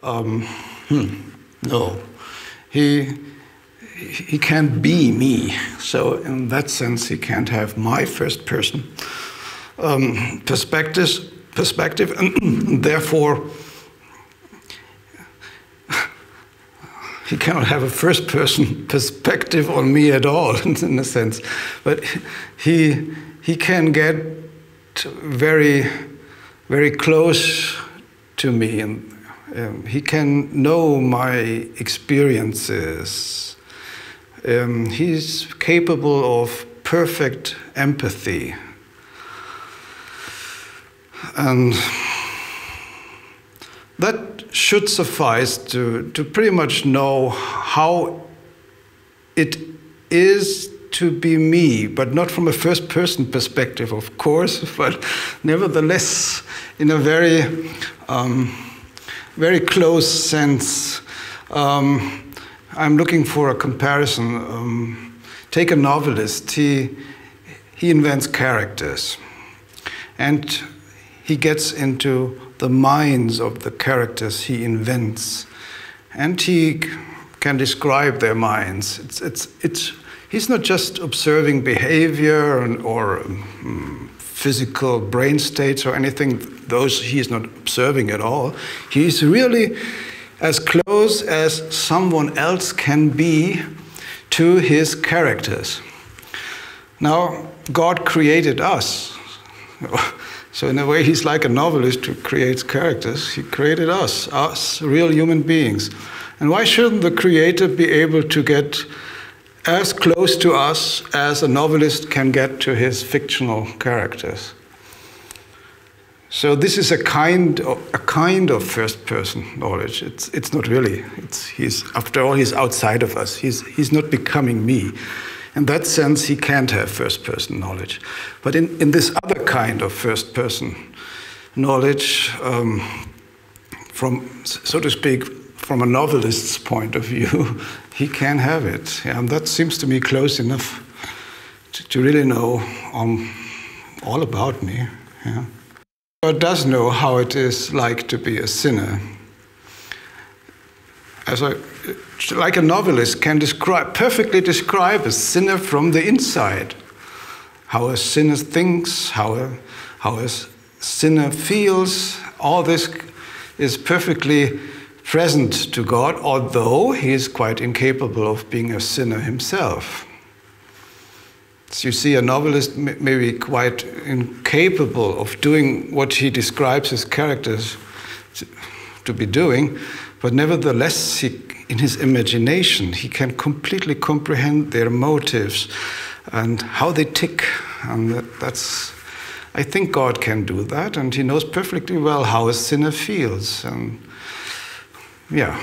No, he can't be me. So in that sense, he can't have my first person perspective, and therefore he cannot have a first person perspective on me at all, in a sense. But he can get very, very close to me, and he can know my experiences. He's capable of perfect empathy. And that should suffice to pretty much know how it is to be me, but not from a first-person perspective, of course, but nevertheless in a very, very close sense. I'm looking for a comparison. Take a novelist. He invents characters, and he gets into the minds of the characters he invents, and he can describe their minds. He's not just observing behavior or physical brain states or anything. Those he's not observing at all. He's really as close as someone else can be to his characters. Now, God created us. So in a way, he's like a novelist who creates characters. He created us real human beings. And why shouldn't the creator be able to get as close to us as a novelist can get to his fictional characters? So this is a kind of first-person knowledge. It's not really. After all, he's outside of us. He's not becoming me. In that sense, he can't have first-person knowledge. But in this other kind of first-person knowledge, from, so to speak, from a novelist's point of view, he can have it. Yeah, and that seems to me close enough to really know all about me. Yeah. God does know how it is like to be a sinner. Like a novelist can perfectly describe a sinner from the inside. How a sinner thinks, how a sinner feels, all this is perfectly present to God, although he is quite incapable of being a sinner himself. So you see, a novelist may be quite incapable of doing what he describes his characters to be doing, but nevertheless, in his imagination, he can completely comprehend their motives and how they tick. And I think God can do that, and he knows perfectly well how a sinner feels. And yeah.